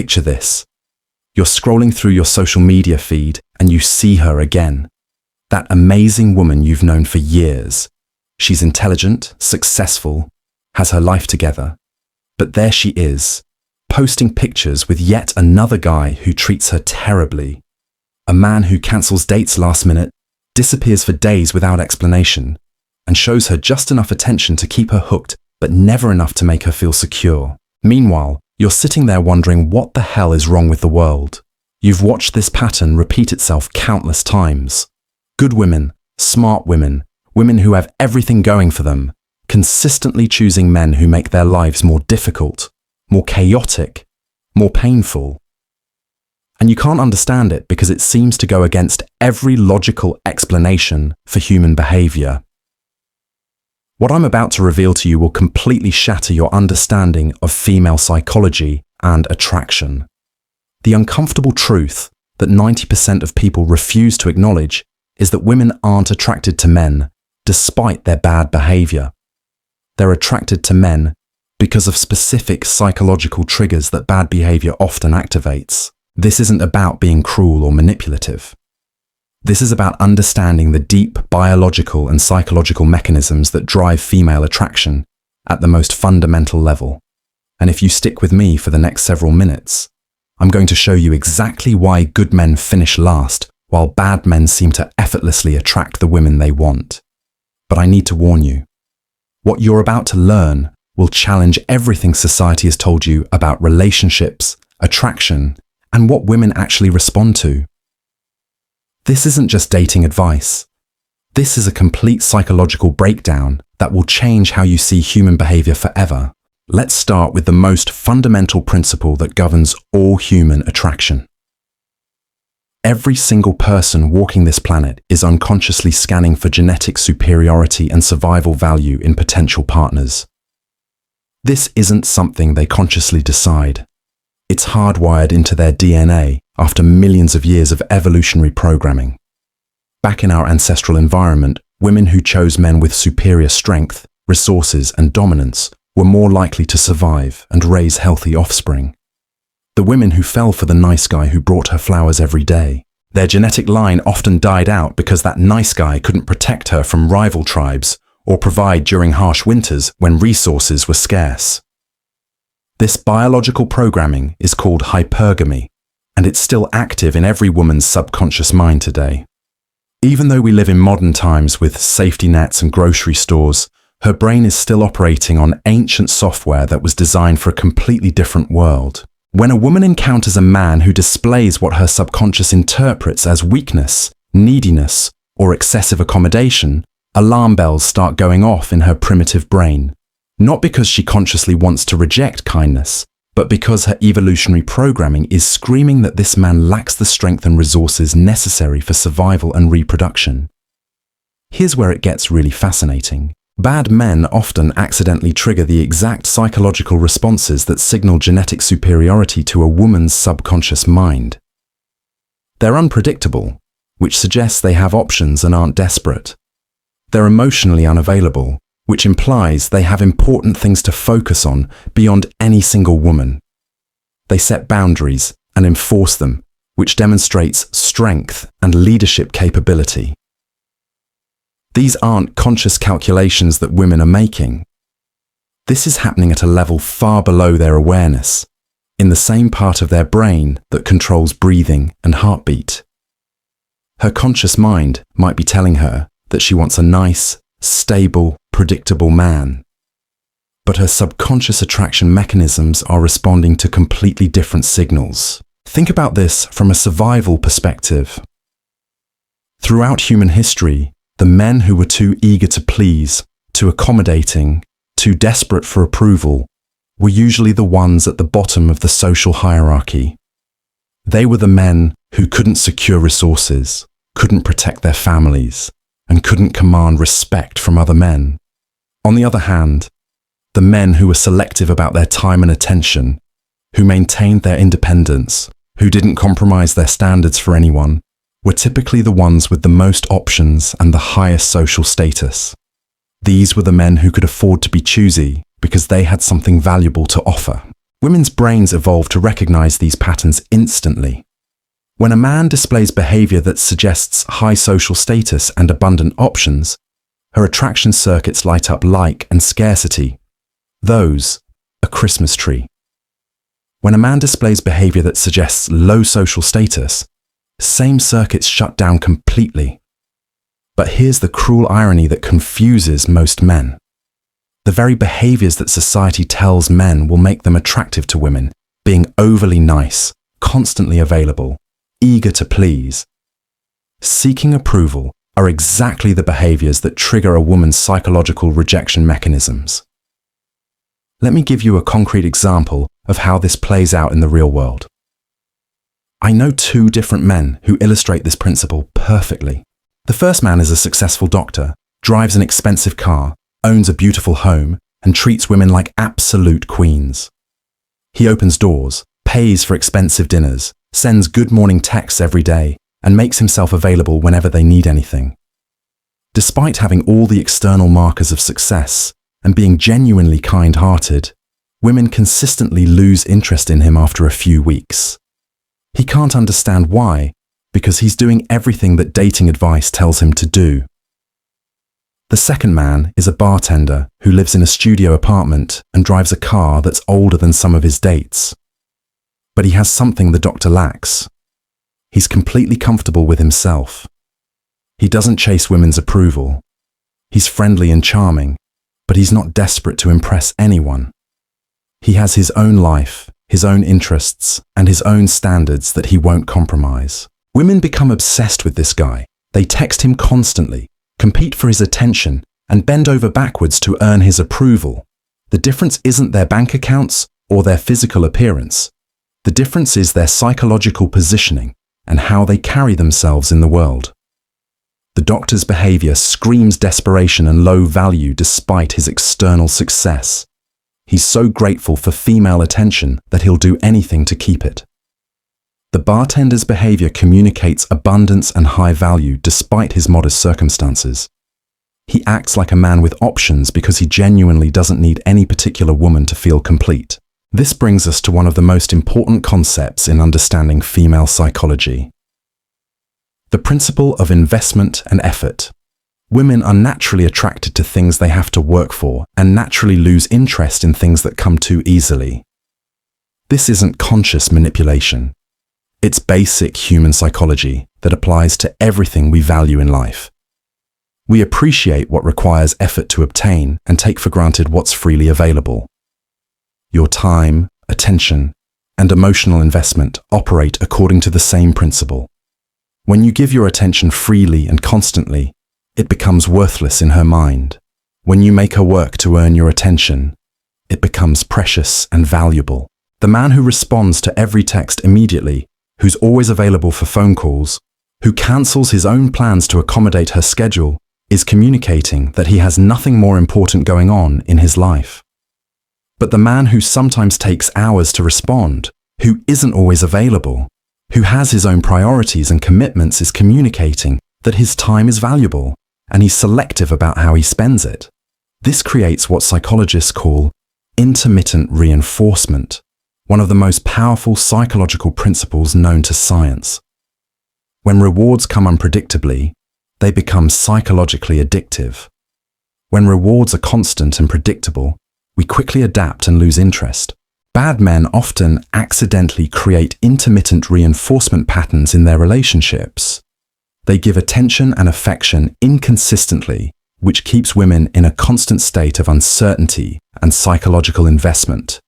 Picture this. You're scrolling through your social media feed and you see her again. That amazing woman you've known for years. She's intelligent, successful, has her life together. But there she is, posting pictures with yet another guy who treats her terribly. A man who cancels dates last minute, disappears for days without explanation, and shows her just enough attention to keep her hooked, but never enough to make her feel secure. Meanwhile, you're sitting there wondering what the hell is wrong with the world. You've watched this pattern repeat itself countless times. Good women, smart women, women who have everything going for them, consistently choosing men who make their lives more difficult, more chaotic, more painful. And you can't understand it because it seems to go against every logical explanation for human behavior. What I'm about to reveal to you will completely shatter your understanding of female psychology and attraction. The uncomfortable truth that 90% of people refuse to acknowledge is that women aren't attracted to men despite their bad behavior. They're attracted to men because of specific psychological triggers that bad behavior often activates. This isn't about being cruel or manipulative. This is about understanding the deep biological and psychological mechanisms that drive female attraction at the most fundamental level. And if you stick with me for the next several minutes, I'm going to show you exactly why good men finish last while bad men seem to effortlessly attract the women they want. But I need to warn you, what you're about to learn will challenge everything society has told you about relationships, attraction, and what women actually respond to. This isn't just dating advice. This is a complete psychological breakdown that will change how you see human behavior forever. Let's start with the most fundamental principle that governs all human attraction. Every single person walking this planet is unconsciously scanning for genetic superiority and survival value in potential partners. This isn't something they consciously decide. It's hardwired into their DNA after millions of years of evolutionary programming. Back in our ancestral environment, women who chose men with superior strength, resources, and dominance were more likely to survive and raise healthy offspring. The women who fell for the nice guy who brought her flowers every day, their genetic line often died out because that nice guy couldn't protect her from rival tribes or provide during harsh winters when resources were scarce. This biological programming is called hypergamy, and it's still active in every woman's subconscious mind today. Even though we live in modern times with safety nets and grocery stores, her brain is still operating on ancient software that was designed for a completely different world. When a woman encounters a man who displays what her subconscious interprets as weakness, neediness, or excessive accommodation, alarm bells start going off in her primitive brain. Not because she consciously wants to reject kindness, but because her evolutionary programming is screaming that this man lacks the strength and resources necessary for survival and reproduction. Here's where it gets really fascinating. Bad men often accidentally trigger the exact psychological responses that signal genetic superiority to a woman's subconscious mind. They're unpredictable, which suggests they have options and aren't desperate. They're emotionally unavailable, which implies they have important things to focus on beyond any single woman. They set boundaries and enforce them, which demonstrates strength and leadership capability. These aren't conscious calculations that women are making. This is happening at a level far below their awareness, in the same part of their brain that controls breathing and heartbeat. Her conscious mind might be telling her that she wants a nice, stable, predictable man. But her subconscious attraction mechanisms are responding to completely different signals. Think about this from a survival perspective. Throughout human history, the men who were too eager to please, too accommodating, too desperate for approval, were usually the ones at the bottom of the social hierarchy. They were the men who couldn't secure resources, couldn't protect their families, and couldn't command respect from other men. On the other hand, the men who were selective about their time and attention, who maintained their independence, who didn't compromise their standards for anyone, were typically the ones with the most options and the highest social status. These were the men who could afford to be choosy because they had something valuable to offer. Women's brains evolved to recognize these patterns instantly. When a man displays behavior that suggests high social status and abundant options, her attraction circuits light up like and scarcity. Those, a Christmas tree. When a man displays behavior that suggests low social status, same circuits shut down completely. But here's the cruel irony that confuses most men. The very behaviors that society tells men will make them attractive to women, being overly nice, constantly available, eager to please, seeking approval, are exactly the behaviors that trigger a woman's psychological rejection mechanisms. Let me give you a concrete example of how this plays out in the real world. I know two different men who illustrate this principle perfectly. The first man is a successful doctor, drives an expensive car, owns a beautiful home, and treats women like absolute queens. He opens doors, pays for expensive dinners, sends good morning texts every day, and makes himself available whenever they need anything. Despite having all the external markers of success and being genuinely kind-hearted, women consistently lose interest in him after a few weeks. He can't understand why, because he's doing everything that dating advice tells him to do. The second man is a bartender who lives in a studio apartment and drives a car that's older than some of his dates. But he has something the doctor lacks. He's completely comfortable with himself. He doesn't chase women's approval. He's friendly and charming, but he's not desperate to impress anyone. He has his own life, his own interests, and his own standards that he won't compromise. Women become obsessed with this guy. They text him constantly, compete for his attention, and bend over backwards to earn his approval. The difference isn't their bank accounts or their physical appearance. The difference is their psychological positioning and how they carry themselves in the world. The doctor's behavior screams desperation and low value despite his external success. He's so grateful for female attention that he'll do anything to keep it. The bartender's behavior communicates abundance and high value despite his modest circumstances. He acts like a man with options because he genuinely doesn't need any particular woman to feel complete. This brings us to one of the most important concepts in understanding female psychology. The principle of investment and effort. Women are naturally attracted to things they have to work for and naturally lose interest in things that come too easily. This isn't conscious manipulation. It's basic human psychology that applies to everything we value in life. We appreciate what requires effort to obtain and take for granted what's freely available. Your time, attention, and emotional investment operate according to the same principle. When you give your attention freely and constantly, it becomes worthless in her mind. When you make her work to earn your attention, it becomes precious and valuable. The man who responds to every text immediately, who's always available for phone calls, who cancels his own plans to accommodate her schedule, is communicating that he has nothing more important going on in his life. But the man who sometimes takes hours to respond, who isn't always available, who has his own priorities and commitments is communicating that his time is valuable and he's selective about how he spends it. This creates what psychologists call intermittent reinforcement, one of the most powerful psychological principles known to science. When rewards come unpredictably, they become psychologically addictive. When rewards are constant and predictable, we quickly adapt and lose interest. Bad men often accidentally create intermittent reinforcement patterns in their relationships. They give attention and affection inconsistently, which keeps women in a constant state of uncertainty and psychological investment.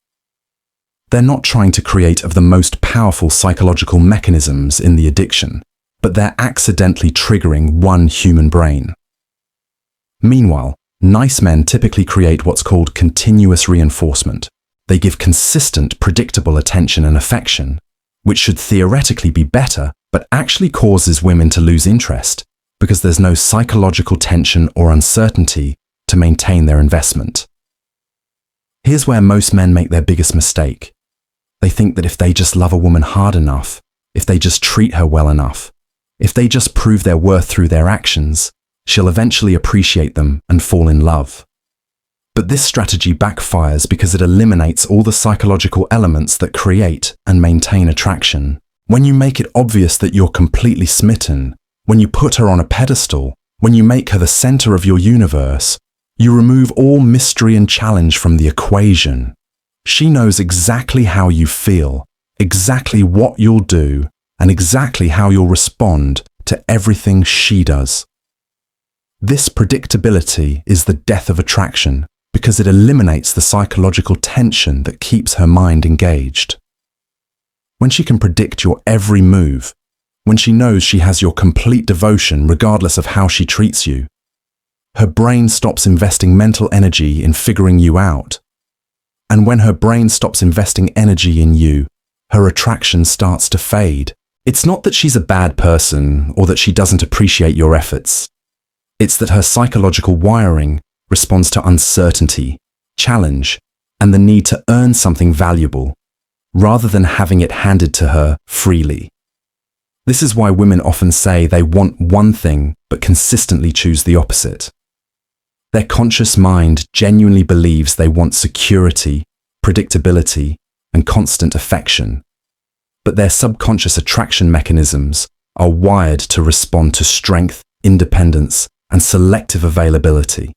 They're not trying to create of the most powerful psychological mechanisms in the addiction, but they're accidentally triggering one human brain. Meanwhile, nice men typically create what's called continuous reinforcement. They give consistent, predictable attention and affection, which should theoretically be better, but actually causes women to lose interest because there's no psychological tension or uncertainty to maintain their investment. Here's where most men make their biggest mistake. They think that if they just love a woman hard enough, if they just treat her well enough, if they just prove their worth through their actions, she'll eventually appreciate them and fall in love. But this strategy backfires because it eliminates all the psychological elements that create and maintain attraction. When you make it obvious that you're completely smitten, when you put her on a pedestal, when you make her the center of your universe, you remove all mystery and challenge from the equation. She knows exactly how you feel, exactly what you'll do, and exactly how you'll respond to everything she does. This predictability is the death of attraction because it eliminates the psychological tension that keeps her mind engaged. When she can predict your every move, when she knows she has your complete devotion regardless of how she treats you, her brain stops investing mental energy in figuring you out. And when her brain stops investing energy in you, her attraction starts to fade. It's not that she's a bad person or that she doesn't appreciate your efforts. It's that her psychological wiring responds to uncertainty, challenge, and the need to earn something valuable, rather than having it handed to her freely. This is why women often say they want one thing but consistently choose the opposite. Their conscious mind genuinely believes they want security, predictability, and constant affection, but their subconscious attraction mechanisms are wired to respond to strength, independence, and selective availability.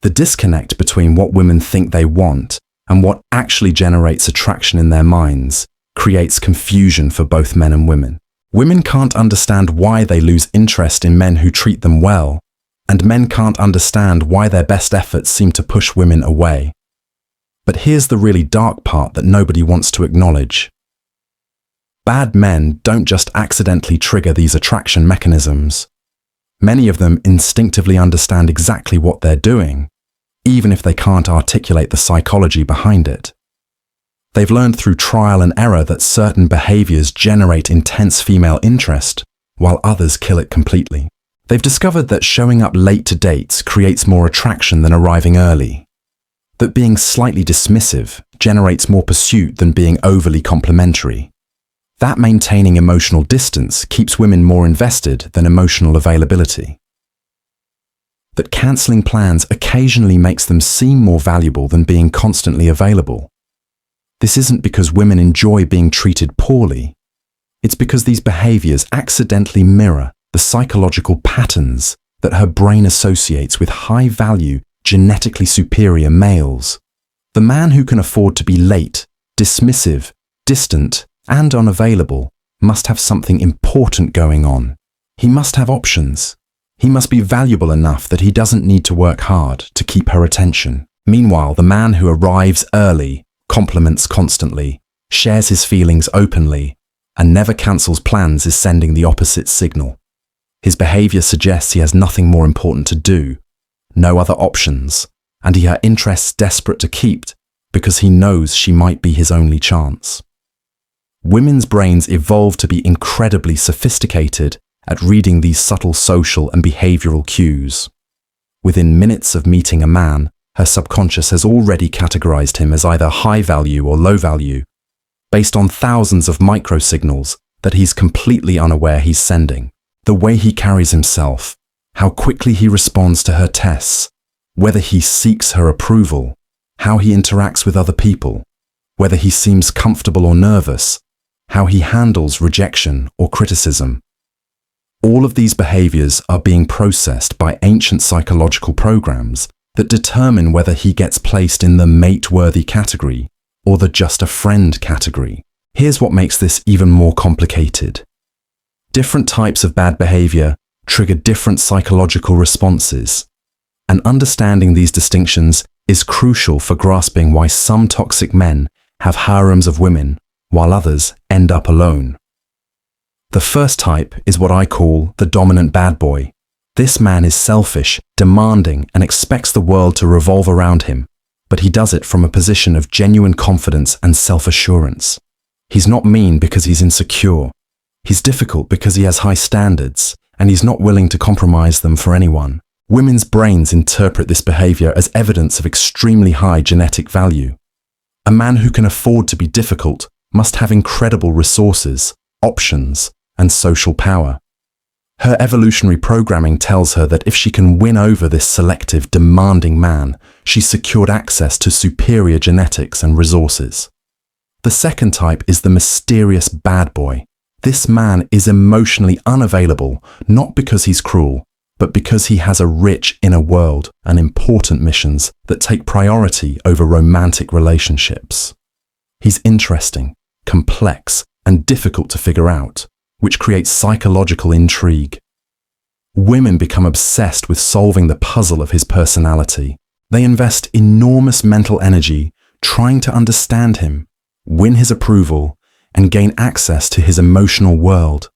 The disconnect between what women think they want and what actually generates attraction in their minds creates confusion for both men and women. Women can't understand why they lose interest in men who treat them well, and men can't understand why their best efforts seem to push women away. But here's the really dark part that nobody wants to acknowledge. Bad men don't just accidentally trigger these attraction mechanisms. Many of them instinctively understand exactly what they're doing, even if they can't articulate the psychology behind it. They've learned through trial and error that certain behaviors generate intense female interest, while others kill it completely. They've discovered that showing up late to dates creates more attraction than arriving early, that being slightly dismissive generates more pursuit than being overly complimentary, that maintaining emotional distance keeps women more invested than emotional availability, that cancelling plans occasionally makes them seem more valuable than being constantly available. This isn't because women enjoy being treated poorly. It's because these behaviors accidentally mirror the psychological patterns that her brain associates with high-value, genetically superior males. The man who can afford to be late, dismissive, distant, and unavailable must have something important going on. He must have options. He must be valuable enough that he doesn't need to work hard to keep her attention. Meanwhile, the man who arrives early, compliments constantly, shares his feelings openly, and never cancels plans is sending the opposite signal. His behavior suggests he has nothing more important to do, no other options, and he has interests desperate to keep because he knows she might be his only chance. Women's brains evolved to be incredibly sophisticated at reading these subtle social and behavioral cues. Within minutes of meeting a man, her subconscious has already categorized him as either high value or low value, based on thousands of microsignals that he's completely unaware he's sending. The way he carries himself, how quickly he responds to her tests, whether he seeks her approval, how he interacts with other people, whether he seems comfortable or nervous, how he handles rejection or criticism. All of these behaviors are being processed by ancient psychological programs that determine whether he gets placed in the mate-worthy category or the just a friend category. Here's what makes this even more complicated. Different types of bad behavior trigger different psychological responses, and understanding these distinctions is crucial for grasping why some toxic men have harems of women while others end up alone. The first type is what I call the dominant bad boy. This man is selfish, demanding, and expects the world to revolve around him, but he does it from a position of genuine confidence and self-assurance. He's not mean because he's insecure. He's difficult because he has high standards, and he's not willing to compromise them for anyone. Women's brains interpret this behavior as evidence of extremely high genetic value. A man who can afford to be difficult must have incredible resources, options, and social power. Her evolutionary programming tells her that if she can win over this selective, demanding man, she's secured access to superior genetics and resources. The second type is the mysterious bad boy. This man is emotionally unavailable, not because he's cruel, but because he has a rich inner world and important missions that take priority over romantic relationships. He's interesting, complex, and difficult to figure out, which creates psychological intrigue. Women become obsessed with solving the puzzle of his personality. They invest enormous mental energy trying to understand him, win his approval, and gain access to his emotional world.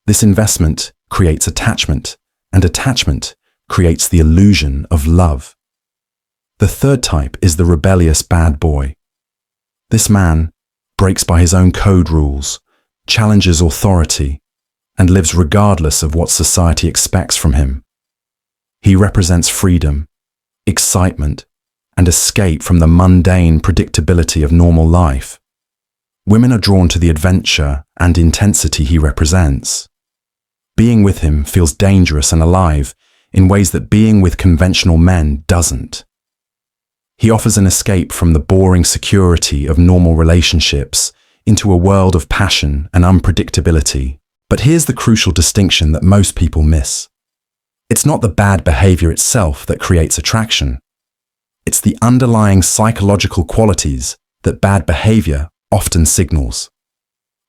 This investment creates attachment, and attachment creates the illusion of love. The third type is the rebellious bad boy. This man breaks by his own code rules, challenges authority, and lives regardless of what society expects from him. He represents freedom, excitement, and escape from the mundane predictability of normal life. Women are drawn to the adventure and intensity he represents. Being with him feels dangerous and alive in ways that being with conventional men doesn't. He offers an escape from the boring security of normal relationships into a world of passion and unpredictability. But here's the crucial distinction that most people miss. It's not the bad behavior itself that creates attraction. It's the underlying psychological qualities that bad behavior often signals.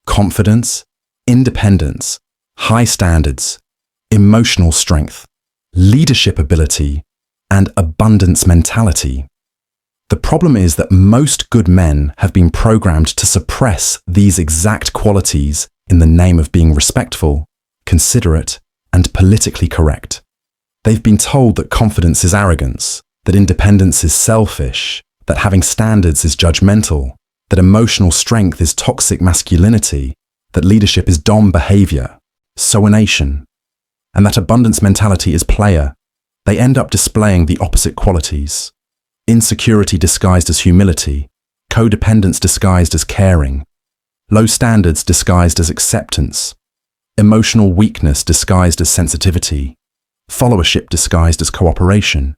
Confidence, independence, high standards, emotional strength, leadership ability, and abundance mentality. The problem is that most good men have been programmed to suppress these exact qualities in the name of being respectful, considerate, and politically correct. They've been told that confidence is arrogance, that independence is selfish, that having standards is judgmental, that emotional strength is toxic masculinity, that leadership is dom behavior, soination, and that abundance mentality is player. They end up displaying the opposite qualities. Insecurity disguised as humility, codependence disguised as caring, low standards disguised as acceptance, emotional weakness disguised as sensitivity, followership disguised as cooperation,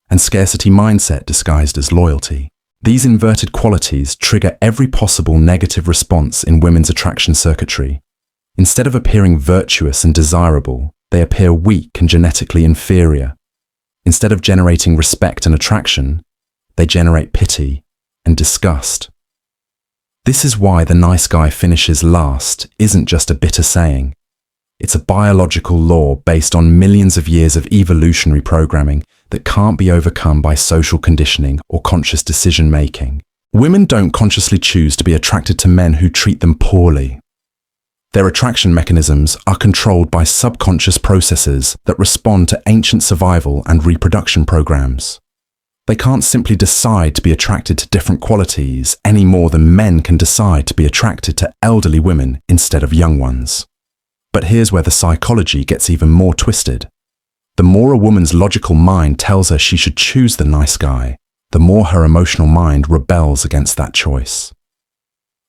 and scarcity mindset disguised as loyalty. These inverted qualities trigger every possible negative response in women's attraction circuitry. Instead of appearing virtuous and desirable, they appear weak and genetically inferior. Instead of generating respect and attraction, they generate pity and disgust. This is why the nice guy finishes last isn't just a bitter saying. It's a biological law based on millions of years of evolutionary programming that can't be overcome by social conditioning or conscious decision-making. Women don't consciously choose to be attracted to men who treat them poorly. Their attraction mechanisms are controlled by subconscious processes that respond to ancient survival and reproduction programs. They can't simply decide to be attracted to different qualities any more than men can decide to be attracted to elderly women instead of young ones. But here's where the psychology gets even more twisted. The more a woman's logical mind tells her she should choose the nice guy, the more her emotional mind rebels against that choice.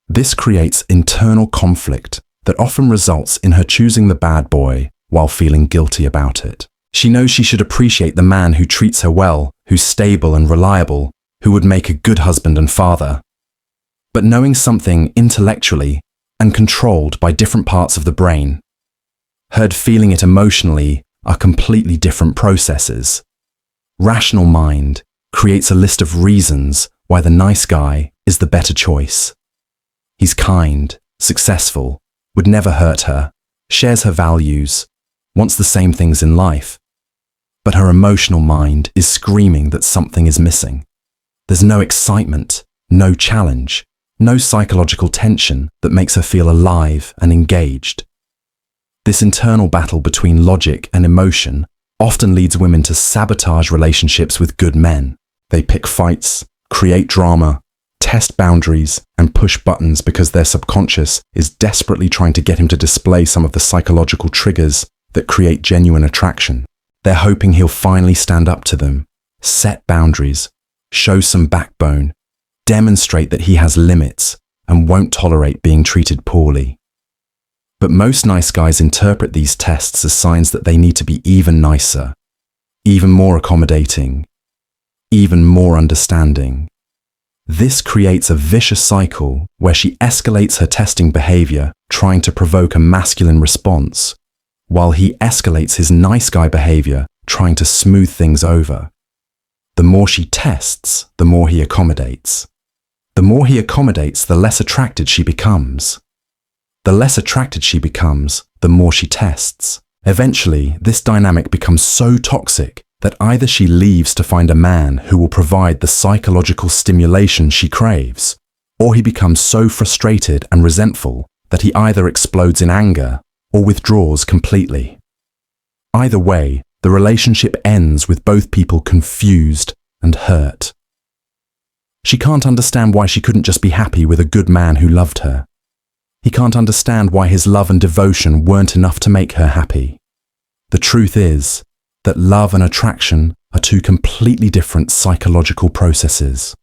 This creates internal conflict that often results in her choosing the bad boy while feeling guilty about it. She knows she should appreciate the man who treats her well, who's stable and reliable, who would make a good husband and father. But knowing something intellectually and controlled by different parts of the brain, her feeling it emotionally are completely different processes. Rational mind creates a list of reasons why the nice guy is the better choice. He's kind, successful, would never hurt her, shares her values, wants the same things in life. But her emotional mind is screaming that something is missing. There's no excitement, no challenge, no psychological tension that makes her feel alive and engaged. This internal battle between logic and emotion often leads women to sabotage relationships with good men. They pick fights, create drama, test boundaries, and push buttons because their subconscious is desperately trying to get him to display some of the psychological triggers that create genuine attraction. They're hoping he'll finally stand up to them, set boundaries, show some backbone, demonstrate that he has limits and won't tolerate being treated poorly. But most nice guys interpret these tests as signs that they need to be even nicer, even more accommodating, even more understanding. This creates a vicious cycle where she escalates her testing behavior, trying to provoke a masculine response, while he escalates his nice guy behavior, trying to smooth things over. The more she tests, the more he accommodates. The more he accommodates, the less attracted she becomes. The less attracted she becomes, the more she tests. Eventually, this dynamic becomes so toxic that either she leaves to find a man who will provide the psychological stimulation she craves, or he becomes so frustrated and resentful that he either explodes in anger or withdraws completely. Either way, the relationship ends with both people confused and hurt. She can't understand why she couldn't just be happy with a good man who loved her. He can't understand why his love and devotion weren't enough to make her happy. The truth is that love and attraction are two completely different psychological processes.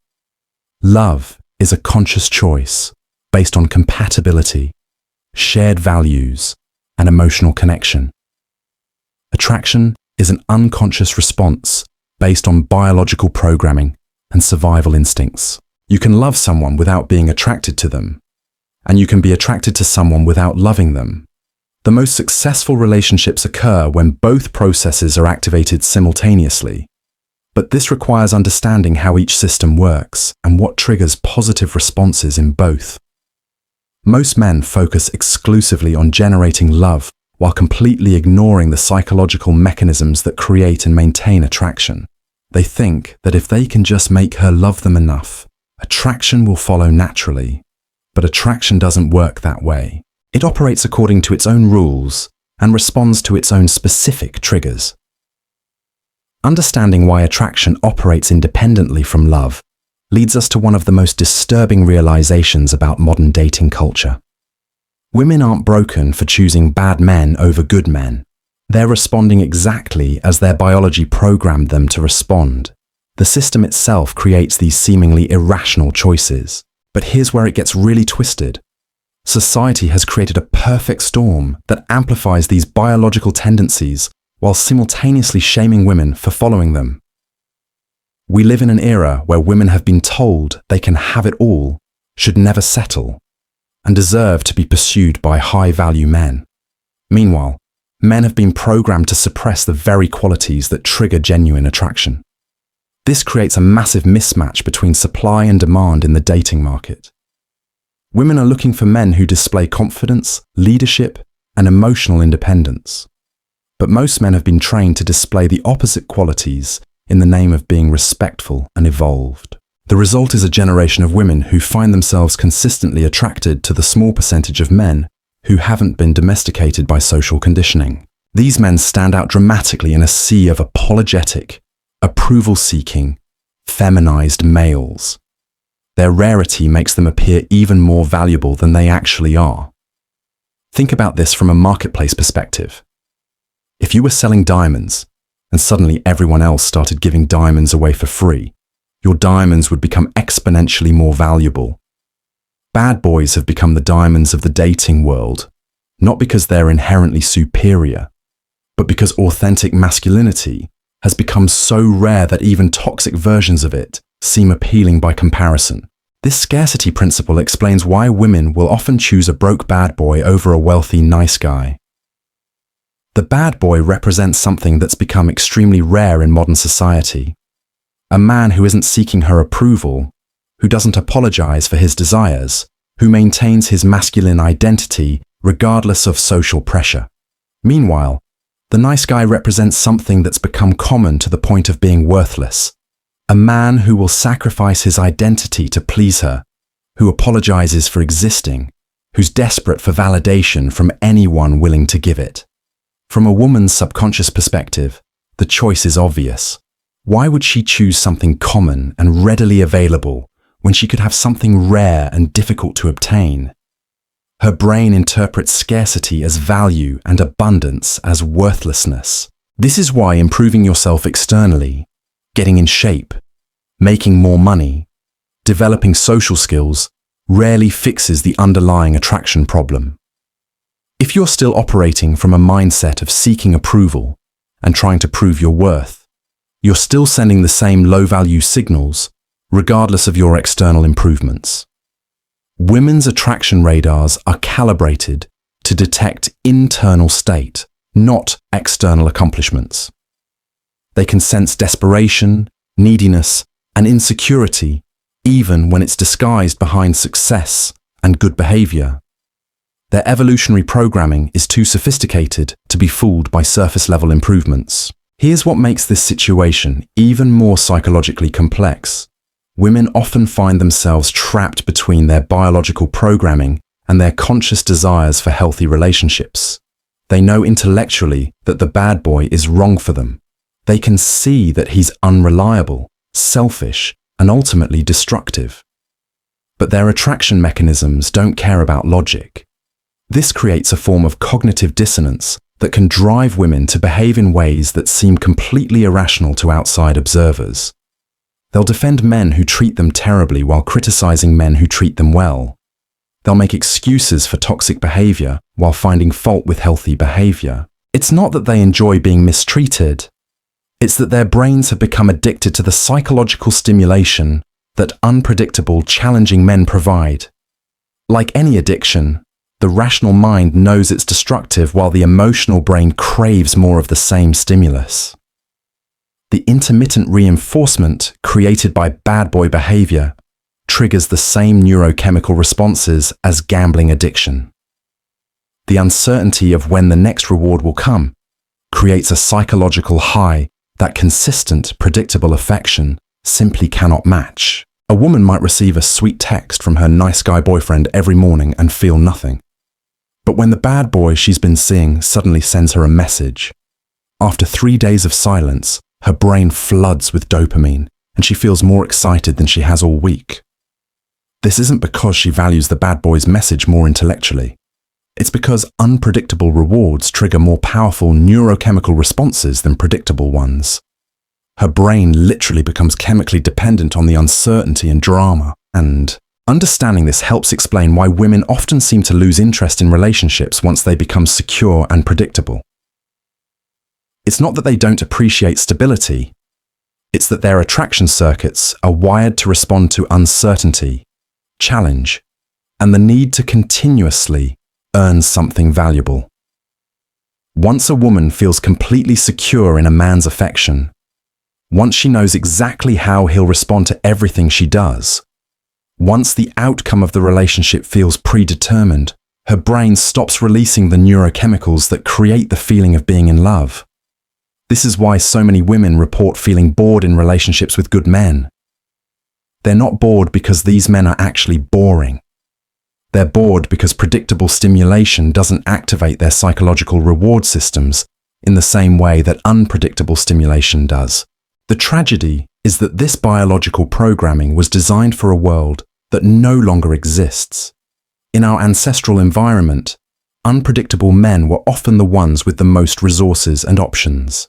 Love is a conscious choice based on compatibility, shared values, and emotional connection. Attraction is an unconscious response based on biological programming and survival instincts. You can love someone without being attracted to them, and you can be attracted to someone without loving them. The most successful relationships occur when both processes are activated simultaneously, but this requires understanding how each system works and what triggers positive responses in both. Most men focus exclusively on generating love while completely ignoring the psychological mechanisms that create and maintain attraction. They think that if they can just make her love them enough, attraction will follow naturally. But attraction doesn't work that way. It operates according to its own rules and responds to its own specific triggers. Understanding why attraction operates independently from love leads us to one of the most disturbing realizations about modern dating culture. Women aren't broken for choosing bad men over good men. They're responding exactly as their biology programmed them to respond. The system itself creates these seemingly irrational choices. But here's where it gets really twisted. Society has created a perfect storm that amplifies these biological tendencies while simultaneously shaming women for following them. We live in an era where women have been told they can have it all, should never settle, and deserve to be pursued by high-value men. Meanwhile, men have been programmed to suppress the very qualities that trigger genuine attraction. This creates a massive mismatch between supply and demand in the dating market. Women are looking for men who display confidence, leadership, and emotional independence. But most men have been trained to display the opposite qualities in the name of being respectful and evolved. The result is a generation of women who find themselves consistently attracted to the small percentage of men who haven't been domesticated by social conditioning. These men stand out dramatically in a sea of apologetic, approval-seeking, feminized males. Their rarity makes them appear even more valuable than they actually are. Think about this from a marketplace perspective. If you were selling diamonds, and suddenly everyone else started giving diamonds away for free, your diamonds would become exponentially more valuable. Bad boys have become the diamonds of the dating world, not because they're inherently superior, but because authentic masculinity has become so rare that even toxic versions of it seem appealing by comparison. This scarcity principle explains why women will often choose a broke bad boy over a wealthy nice guy. The bad boy represents something that's become extremely rare in modern society. A man who isn't seeking her approval, who doesn't apologize for his desires, who maintains his masculine identity regardless of social pressure. Meanwhile, the nice guy represents something that's become common to the point of being worthless. A man who will sacrifice his identity to please her, who apologizes for existing, who's desperate for validation from anyone willing to give it. From a woman's subconscious perspective, the choice is obvious. Why would she choose something common and readily available when she could have something rare and difficult to obtain? Her brain interprets scarcity as value and abundance as worthlessness. This is why improving yourself externally, getting in shape, making more money, developing social skills rarely fixes the underlying attraction problem. If you're still operating from a mindset of seeking approval and trying to prove your worth, you're still sending the same low-value signals, regardless of your external improvements. Women's attraction radars are calibrated to detect internal state, not external accomplishments. They can sense desperation, neediness, and insecurity, even when it's disguised behind success and good behavior. Their evolutionary programming is too sophisticated to be fooled by surface-level improvements. Here's what makes this situation even more psychologically complex. Women often find themselves trapped between their biological programming and their conscious desires for healthy relationships. They know intellectually that the bad boy is wrong for them. They can see that he's unreliable, selfish, and ultimately destructive. But their attraction mechanisms don't care about logic. This creates a form of cognitive dissonance that can drive women to behave in ways that seem completely irrational to outside observers. They'll defend men who treat them terribly while criticizing men who treat them well. They'll make excuses for toxic behavior while finding fault with healthy behavior. It's not that they enjoy being mistreated. It's that their brains have become addicted to the psychological stimulation that unpredictable, challenging men provide. Like any addiction, the rational mind knows it's destructive while the emotional brain craves more of the same stimulus. The intermittent reinforcement created by bad boy behavior triggers the same neurochemical responses as gambling addiction. The uncertainty of when the next reward will come creates a psychological high that consistent, predictable affection simply cannot match. A woman might receive a sweet text from her nice guy boyfriend every morning and feel nothing. But when the bad boy she's been seeing suddenly sends her a message, after 3 days of silence, her brain floods with dopamine and she feels more excited than she has all week. This isn't because she values the bad boy's message more intellectually. It's because unpredictable rewards trigger more powerful neurochemical responses than predictable ones. Her brain literally becomes chemically dependent on the uncertainty and drama, and understanding this helps explain why women often seem to lose interest in relationships once they become secure and predictable. It's not that they don't appreciate stability, it's that their attraction circuits are wired to respond to uncertainty, challenge, and the need to continuously earn something valuable. Once a woman feels completely secure in a man's affection, once she knows exactly how he'll respond to everything she does, once the outcome of the relationship feels predetermined, her brain stops releasing the neurochemicals that create the feeling of being in love. This is why so many women report feeling bored in relationships with good men. They're not bored because these men are actually boring. They're bored because predictable stimulation doesn't activate their psychological reward systems in the same way that unpredictable stimulation does. The tragedy is that this biological programming was designed for a world that no longer exists. In our ancestral environment, unpredictable men were often the ones with the most resources and options.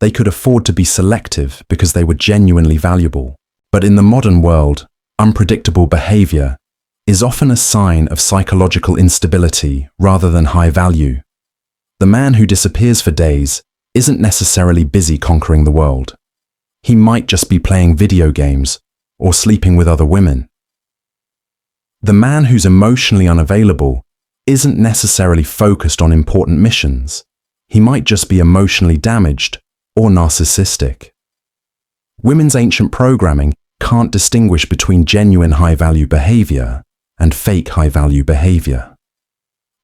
They could afford to be selective because they were genuinely valuable. But in the modern world, unpredictable behavior is often a sign of psychological instability rather than high value. The man who disappears for days isn't necessarily busy conquering the world. He might just be playing video games or sleeping with other women. The man who's emotionally unavailable isn't necessarily focused on important missions. He might just be emotionally damaged or narcissistic. Women's ancient programming can't distinguish between genuine high-value behavior and fake high-value behavior.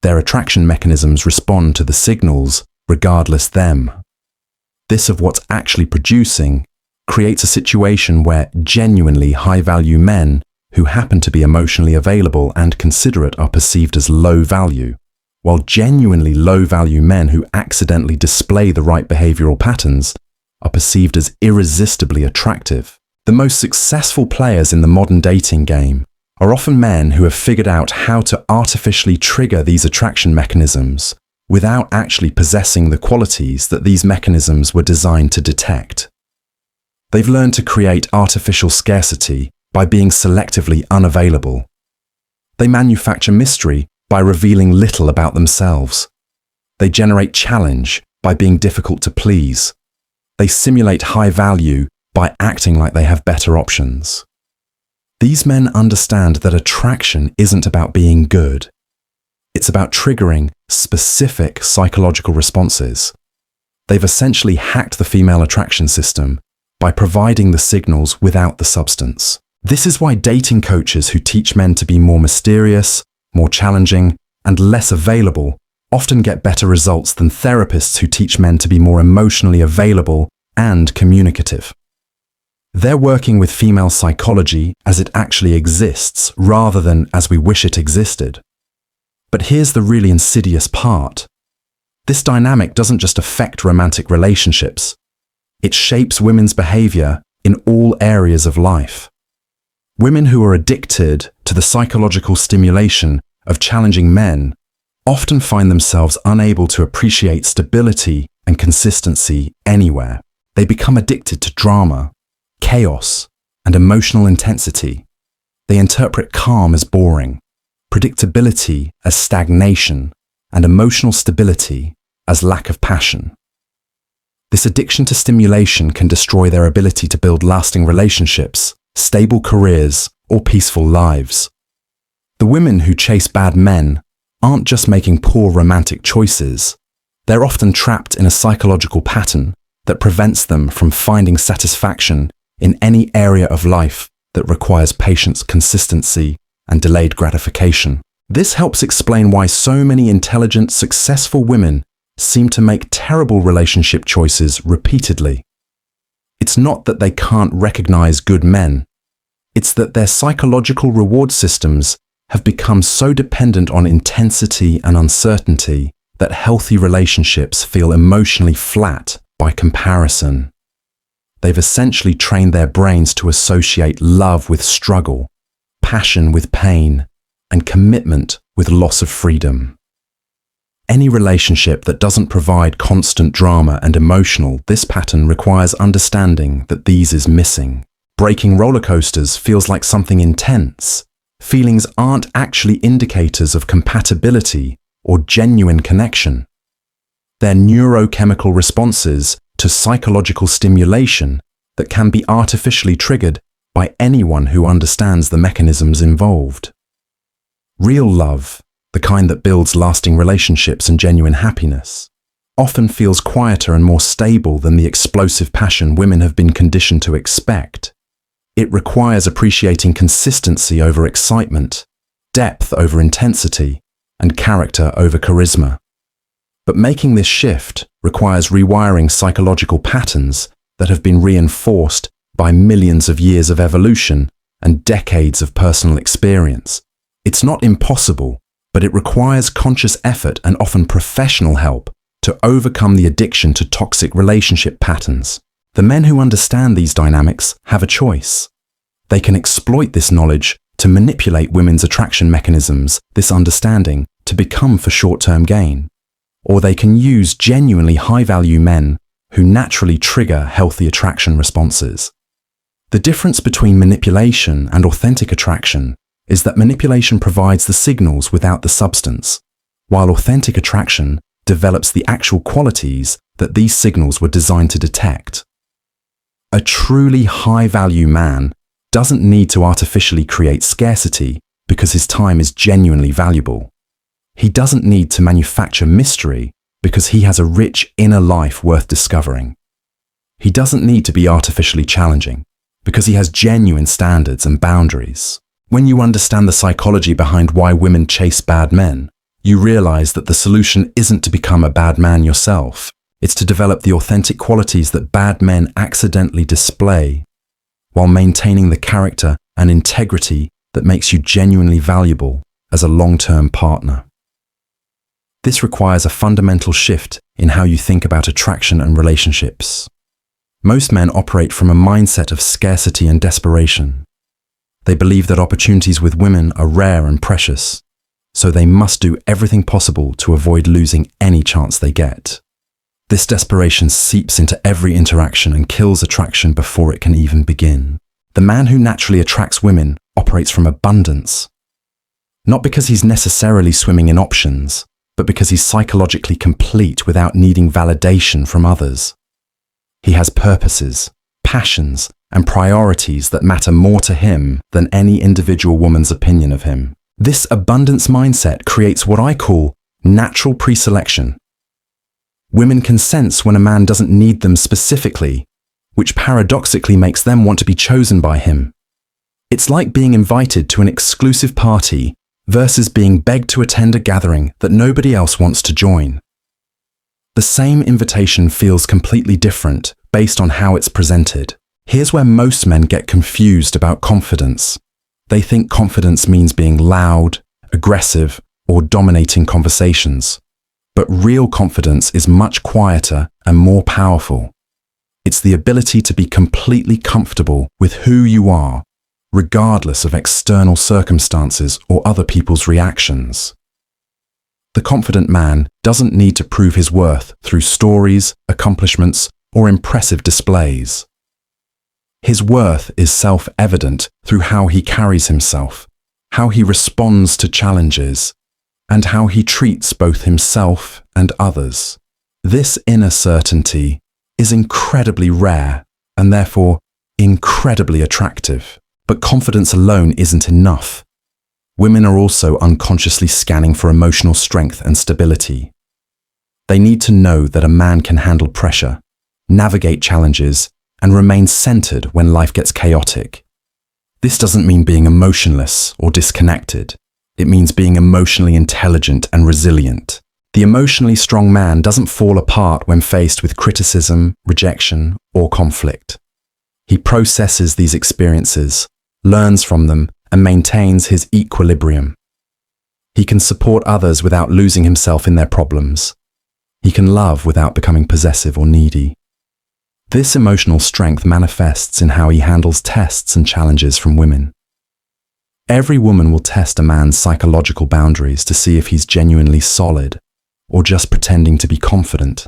Their attraction mechanisms respond to the signals regardless them. This of what's actually producing creates a situation where genuinely high-value men who happen to be emotionally available and considerate are perceived as low value, while genuinely low-value men who accidentally display the right behavioral patterns are perceived as irresistibly attractive. The most successful players in the modern dating game are often men who have figured out how to artificially trigger these attraction mechanisms without actually possessing the qualities that these mechanisms were designed to detect. They've learned to create artificial scarcity by being selectively unavailable. They manufacture mystery by revealing little about themselves. They generate challenge by being difficult to please. They simulate high value by acting like they have better options. These men understand that attraction isn't about being good. It's about triggering specific psychological responses. They've essentially hacked the female attraction system by providing the signals without the substance. This is why dating coaches who teach men to be more mysterious, more challenging, and less available often get better results than therapists who teach men to be more emotionally available and communicative. They're working with female psychology as it actually exists rather than as we wish it existed. But here's the really insidious part. This dynamic doesn't just affect romantic relationships. It shapes women's behavior in all areas of life. Women who are addicted to the psychological stimulation of challenging men often find themselves unable to appreciate stability and consistency anywhere. They become addicted to drama, chaos, and emotional intensity. They interpret calm as boring, predictability as stagnation, and emotional stability as lack of passion. This addiction to stimulation can destroy their ability to build lasting relationships, stable careers, or peaceful lives. The women who chase bad men aren't just making poor romantic choices. They're often trapped in a psychological pattern that prevents them from finding satisfaction in any area of life that requires patience, consistency, and delayed gratification. This helps explain why so many intelligent, successful women seem to make terrible relationship choices repeatedly. It's not that they can't recognize good men. It's that their psychological reward systems have become so dependent on intensity and uncertainty that healthy relationships feel emotionally flat by comparison. They've essentially trained their brains to associate love with struggle, passion with pain, and commitment with loss of freedom. Any relationship that doesn't provide constant drama and emotional, this pattern requires understanding that these is missing. Breaking roller coasters feels like something intense. Feelings aren't actually indicators of compatibility or genuine connection. They're neurochemical responses to psychological stimulation that can be artificially triggered by anyone who understands the mechanisms involved. Real love, the kind that builds lasting relationships and genuine happiness, often feels quieter and more stable than the explosive passion women have been conditioned to expect. It requires appreciating consistency over excitement, depth over intensity, and character over charisma. But making this shift requires rewiring psychological patterns that have been reinforced by millions of years of evolution and decades of personal experience. It's not impossible, but it requires conscious effort and often professional help to overcome the addiction to toxic relationship patterns. The men who understand these dynamics have a choice. They can exploit this knowledge to manipulate women's attraction mechanisms, this understanding, to become for short-term gain. Or they can use genuinely high-value men who naturally trigger healthy attraction responses. The difference between manipulation and authentic attraction is that manipulation provides the signals without the substance, while authentic attraction develops the actual qualities that these signals were designed to detect. A truly high-value man doesn't need to artificially create scarcity because his time is genuinely valuable. He doesn't need to manufacture mystery because he has a rich inner life worth discovering. He doesn't need to be artificially challenging because he has genuine standards and boundaries. When you understand the psychology behind why women chase bad men, you realize that the solution isn't to become a bad man yourself. It's to develop the authentic qualities that bad men accidentally display, while maintaining the character and integrity that makes you genuinely valuable as a long-term partner. This requires a fundamental shift in how you think about attraction and relationships. Most men operate from a mindset of scarcity and desperation. They believe that opportunities with women are rare and precious, so they must do everything possible to avoid losing any chance they get. This desperation seeps into every interaction and kills attraction before it can even begin. The man who naturally attracts women operates from abundance. Not because he's necessarily swimming in options, but because he's psychologically complete without needing validation from others. He has purposes, passions, and priorities that matter more to him than any individual woman's opinion of him. This abundance mindset creates what I call natural preselection. Women can sense when a man doesn't need them specifically, which paradoxically makes them want to be chosen by him. It's like being invited to an exclusive party versus being begged to attend a gathering that nobody else wants to join. The same invitation feels completely different based on how it's presented. Here's where most men get confused about confidence. They think confidence means being loud, aggressive, or dominating conversations. But real confidence is much quieter and more powerful. It's the ability to be completely comfortable with who you are, regardless of external circumstances or other people's reactions. The confident man doesn't need to prove his worth through stories, accomplishments, or impressive displays. His worth is self-evident through how he carries himself, how he responds to challenges, and how he treats both himself and others. This inner certainty is incredibly rare and therefore incredibly attractive. But confidence alone isn't enough. Women are also unconsciously scanning for emotional strength and stability. They need to know that a man can handle pressure, navigate challenges, and remain centered when life gets chaotic. This doesn't mean being emotionless or disconnected. It means being emotionally intelligent and resilient. The emotionally strong man doesn't fall apart when faced with criticism, rejection, or conflict. He processes these experiences, learns from them, and maintains his equilibrium. He can support others without losing himself in their problems. He can love without becoming possessive or needy. This emotional strength manifests in how he handles tests and challenges from women. Every woman will test a man's psychological boundaries to see if he's genuinely solid or just pretending to be confident.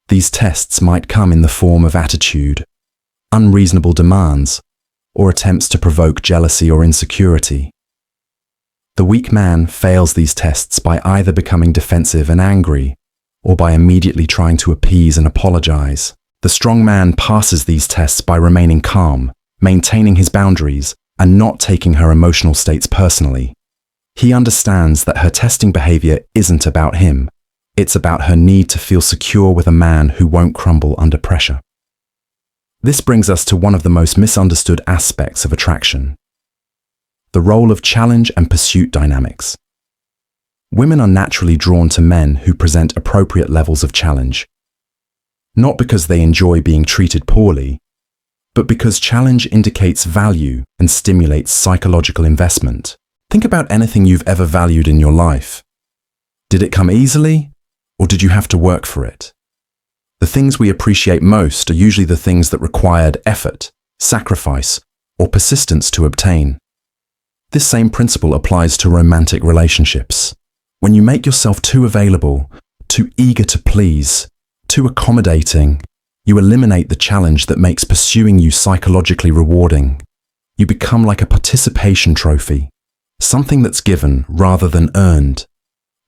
These tests might come in the form of attitude, unreasonable demands, or attempts to provoke jealousy or insecurity. The weak man fails these tests by either becoming defensive and angry, or by immediately trying to appease and apologize. The strong man passes these tests by remaining calm, maintaining his boundaries, and not taking her emotional states personally. He understands that her testing behavior isn't about him. It's about her need to feel secure with a man who won't crumble under pressure. This brings us to one of the most misunderstood aspects of attraction: the role of challenge and pursuit dynamics. Women are naturally drawn to men who present appropriate levels of challenge, not because they enjoy being treated poorly, but because challenge indicates value and stimulates psychological investment. Think about anything you've ever valued in your life. Did it come easily, or did you have to work for it? The things we appreciate most are usually the things that required effort, sacrifice, or persistence to obtain. This same principle applies to romantic relationships. When you make yourself too available, too eager to please, too accommodating, you eliminate the challenge that makes pursuing you psychologically rewarding. You become like a participation trophy, something that's given rather than earned,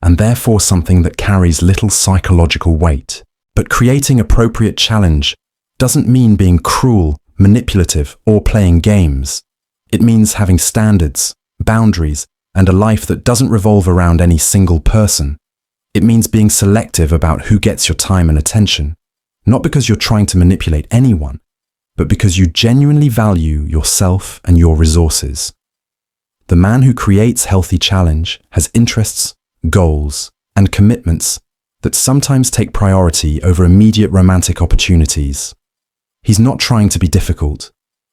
and therefore something that carries little psychological weight. But creating appropriate challenge doesn't mean being cruel, manipulative, or playing games. It means having standards, boundaries, and a life that doesn't revolve around any single person. It means being selective about who gets your time and attention, not because you're trying to manipulate anyone, but because you genuinely value yourself and your resources. The man who creates healthy challenge has interests, goals, and commitments that sometimes take priority over immediate romantic opportunities. He's not trying to be difficult.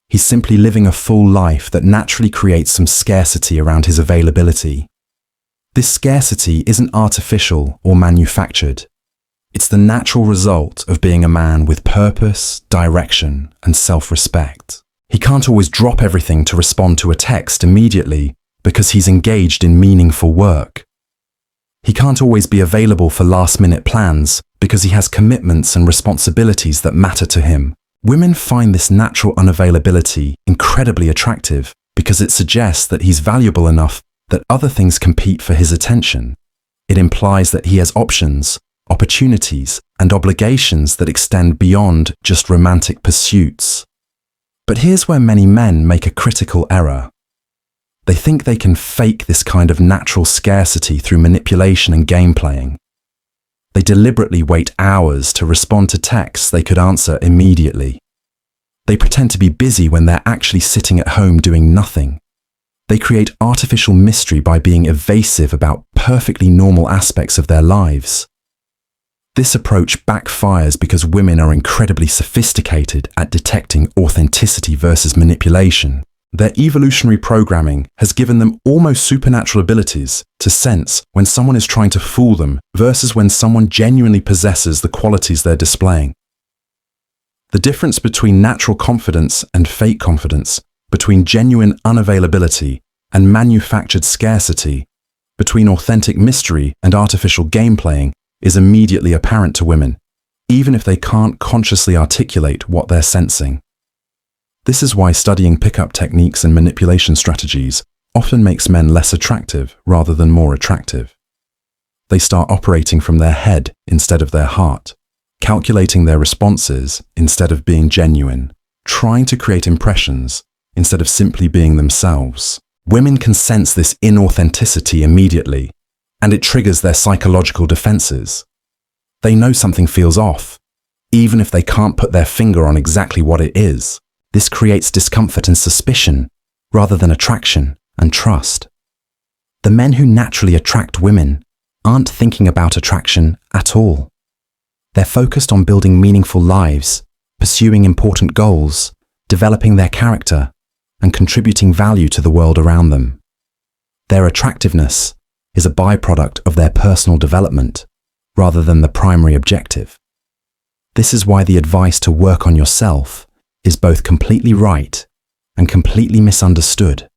He's simply living a full life that naturally creates some scarcity around his availability. This scarcity isn't artificial or manufactured. It's the natural result of being a man with purpose, direction, and self-respect. He can't always drop everything to respond to a text immediately because he's engaged in meaningful work. He can't always be available for last-minute plans because he has commitments and responsibilities that matter to him. Women find this natural unavailability incredibly attractive because it suggests that he's valuable enough that other things compete for his attention. It implies that he has options, opportunities, and obligations that extend beyond just romantic pursuits. But here's where many men make a critical error. They think they can fake this kind of natural scarcity through manipulation and game playing. They deliberately wait hours to respond to texts they could answer immediately. They pretend to be busy when they're actually sitting at home doing nothing. They create artificial mystery by being evasive about perfectly normal aspects of their lives. This approach backfires because women are incredibly sophisticated at detecting authenticity versus manipulation. Their evolutionary programming has given them almost supernatural abilities to sense when someone is trying to fool them versus when someone genuinely possesses the qualities they're displaying. The difference between natural confidence and fake confidence, between genuine unavailability and manufactured scarcity, between authentic mystery and artificial game playing is immediately apparent to women, even if they can't consciously articulate what they're sensing. This is why studying pickup techniques and manipulation strategies often makes men less attractive rather than more attractive. They start operating from their head instead of their heart, calculating their responses instead of being genuine, trying to create impressions instead of simply being themselves. Women can sense this inauthenticity immediately, and it triggers their psychological defenses. They know something feels off, even if they can't put their finger on exactly what it is. This creates discomfort and suspicion, rather than attraction and trust. The men who naturally attract women aren't thinking about attraction at all. They're focused on building meaningful lives, pursuing important goals, developing their character, and contributing value to the world around them. Their attractiveness is a byproduct of their personal development, rather than the primary objective. This is why the advice to work on yourself is both completely right and completely misunderstood.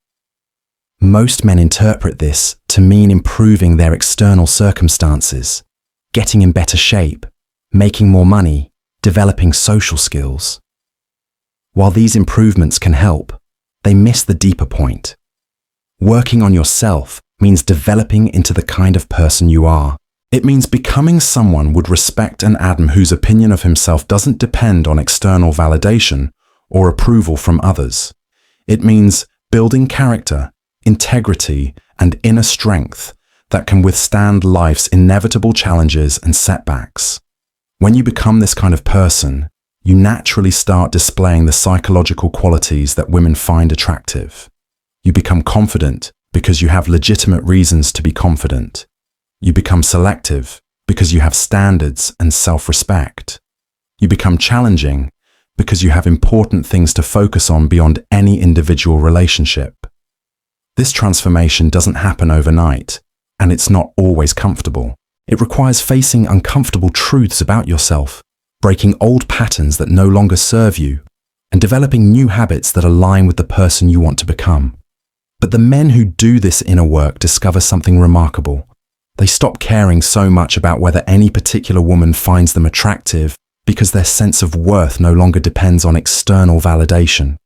Most men interpret this to mean improving their external circumstances, getting in better shape, making more money, developing social skills. While these improvements can help, they miss the deeper point. Working on yourself means developing into the kind of person you are. It means becoming someone would respect an Adam whose opinion of himself doesn't depend on external validation or approval from others. It means building character, integrity, and inner strength that can withstand life's inevitable challenges and setbacks. When you become this kind of person, you naturally start displaying the psychological qualities that women find attractive. You become confident because you have legitimate reasons to be confident. You become selective because you have standards and self-respect. You become challenging because you have important things to focus on beyond any individual relationship. This transformation doesn't happen overnight, and it's not always comfortable. It requires facing uncomfortable truths about yourself, breaking old patterns that no longer serve you, and developing new habits that align with the person you want to become. But the men who do this inner work discover something remarkable. They stop caring so much about whether any particular woman finds them attractive because their sense of worth no longer depends on external validation.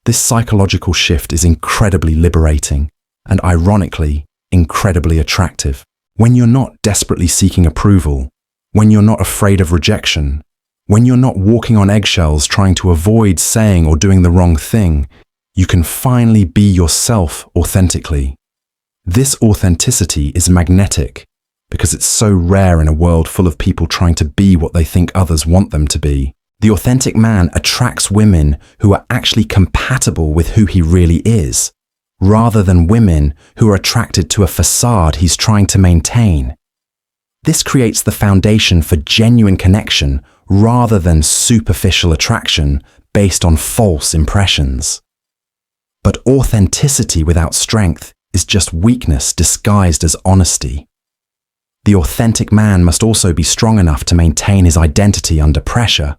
This psychological shift is incredibly liberating and, ironically, incredibly attractive. When you're not desperately seeking approval, when you're not afraid of rejection, when you're not walking on eggshells trying to avoid saying or doing the wrong thing, you can finally be yourself authentically. This authenticity is magnetic because it's so rare in a world full of people trying to be what they think others want them to be. The authentic man attracts women who are actually compatible with who he really is, rather than women who are attracted to a facade he's trying to maintain. This creates the foundation for genuine connection rather than superficial attraction based on false impressions. But authenticity without strength is just weakness disguised as honesty. The authentic man must also be strong enough to maintain his identity under pressure,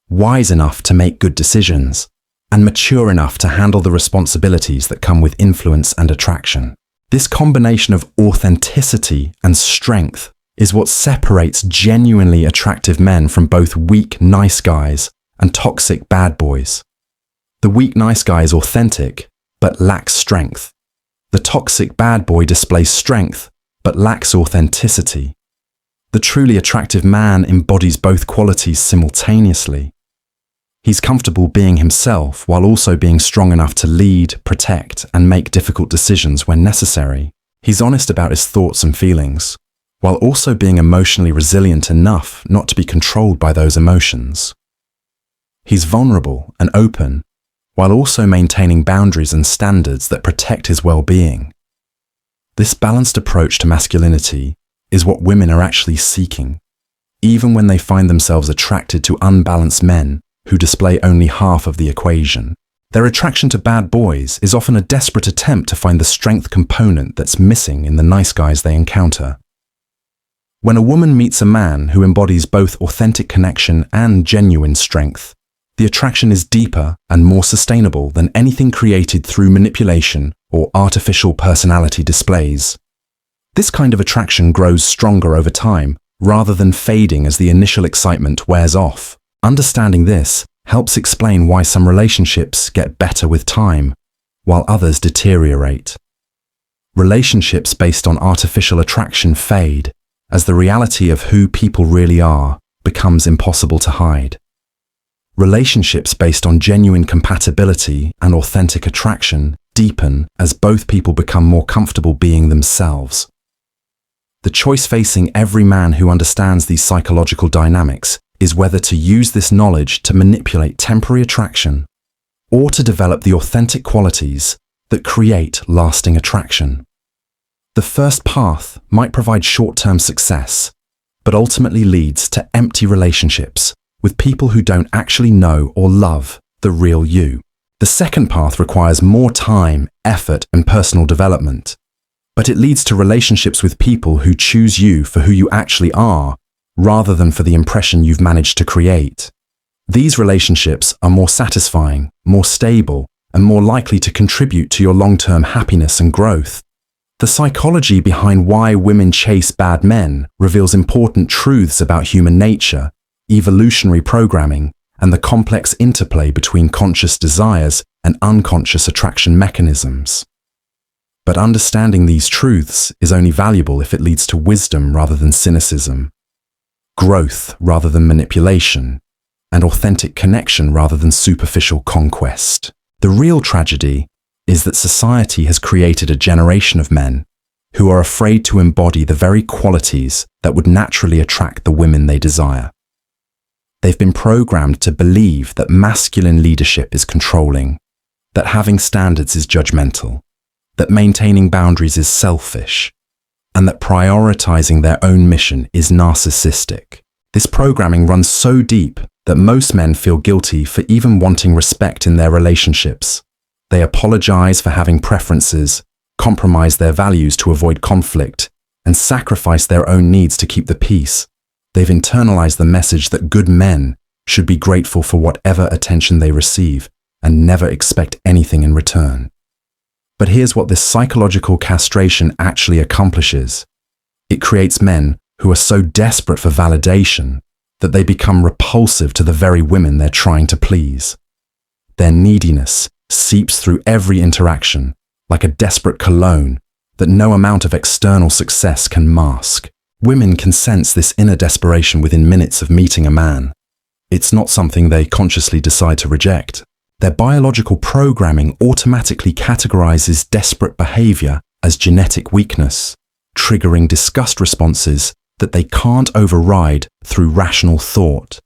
wise enough to make good decisions, and mature enough to handle the responsibilities that come with influence and attraction. This combination of authenticity and strength is what separates genuinely attractive men from both weak, nice guys and toxic bad boys. The weak, nice guy is authentic, but lacks strength. The toxic bad boy displays strength, but lacks authenticity. The truly attractive man embodies both qualities simultaneously. He's comfortable being himself while also being strong enough to lead, protect, and make difficult decisions when necessary. He's honest about his thoughts and feelings, while also being emotionally resilient enough not to be controlled by those emotions. He's vulnerable and open, while also maintaining boundaries and standards that protect his well-being. This balanced approach to masculinity is what women are actually seeking, even when they find themselves attracted to unbalanced men who display only half of the equation. Their attraction to bad boys is often a desperate attempt to find the strength component that's missing in the nice guys they encounter. When a woman meets a man who embodies both authentic connection and genuine strength, the attraction is deeper and more sustainable than anything created through manipulation or artificial personality displays. This kind of attraction grows stronger over time, rather than fading as the initial excitement wears off. Understanding this helps explain why some relationships get better with time, while others deteriorate. Relationships based on artificial attraction fade, as the reality of who people really are becomes impossible to hide. Relationships based on genuine compatibility and authentic attraction deepen as both people become more comfortable being themselves. The choice facing every man who understands these psychological dynamics is whether to use this knowledge to manipulate temporary attraction or to develop the authentic qualities that create lasting attraction. The first path might provide short-term success, but ultimately leads to empty relationships with people who don't actually know or love the real you. The second path requires more time, effort, and personal development, but it leads to relationships with people who choose you for who you actually are, rather than for the impression you've managed to create. These relationships are more satisfying, more stable, and more likely to contribute to your long-term happiness and growth. The psychology behind why women chase bad men reveals important truths about human nature, evolutionary programming, and the complex interplay between conscious desires and unconscious attraction mechanisms. But understanding these truths is only valuable if it leads to wisdom rather than cynicism, growth rather than manipulation, and authentic connection rather than superficial conquest. The real tragedy is that society has created a generation of men who are afraid to embody the very qualities that would naturally attract the women they desire. They've been programmed to believe that masculine leadership is controlling, that having standards is judgmental, that maintaining boundaries is selfish, and that prioritizing their own mission is narcissistic. This programming runs so deep that most men feel guilty for even wanting respect in their relationships. They apologize for having preferences, compromise their values to avoid conflict, and sacrifice their own needs to keep the peace. They've internalized the message that good men should be grateful for whatever attention they receive and never expect anything in return. But here's what this psychological castration actually accomplishes. It creates men who are so desperate for validation that they become repulsive to the very women they're trying to please. Their neediness seeps through every interaction like a desperate cologne that no amount of external success can mask. Women can sense this inner desperation within minutes of meeting a man. It's not something they consciously decide to reject. Their biological programming automatically categorizes desperate behavior as genetic weakness, triggering disgust responses that they can't override through rational thought.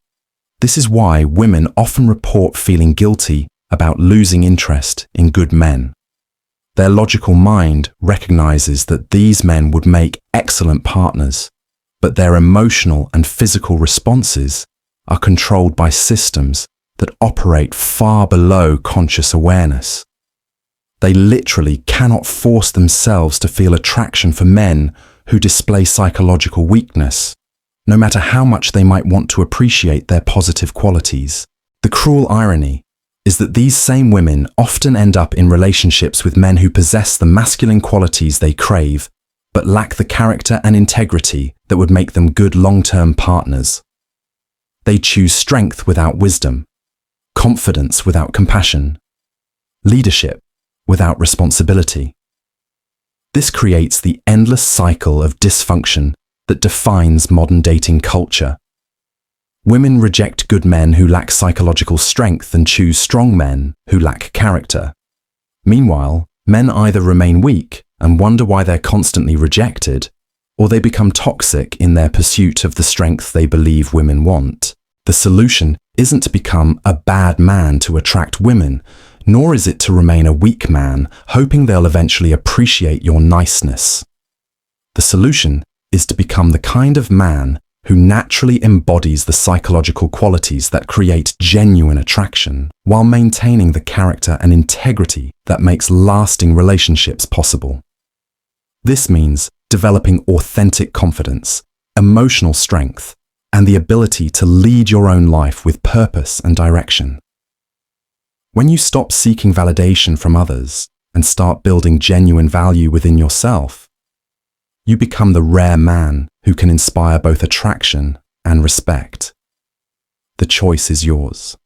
This is why women often report feeling guilty about losing interest in good men. Their logical mind recognizes that these men would make excellent partners, but their emotional and physical responses are controlled by systems that operate far below conscious awareness. They literally cannot force themselves to feel attraction for men who display psychological weakness, no matter how much they might want to appreciate their positive qualities. The cruel irony is that these same women often end up in relationships with men who possess the masculine qualities they crave, but lack the character and integrity that would make them good long-term partners. They choose strength without wisdom, confidence without compassion, leadership without responsibility. This creates the endless cycle of dysfunction that defines modern dating culture. Women reject good men who lack psychological strength and choose strong men who lack character. Meanwhile, men either remain weak and wonder why they're constantly rejected, or they become toxic in their pursuit of the strength they believe women want. The solution isn't to become a bad man to attract women, nor is it to remain a weak man, hoping they'll eventually appreciate your niceness. The solution is to become the kind of man who naturally embodies the psychological qualities that create genuine attraction, while maintaining the character and integrity that makes lasting relationships possible. This means developing authentic confidence, emotional strength, and the ability to lead your own life with purpose and direction. When you stop seeking validation from others and start building genuine value within yourself, you become the rare man who can inspire both attraction and respect. The choice is yours.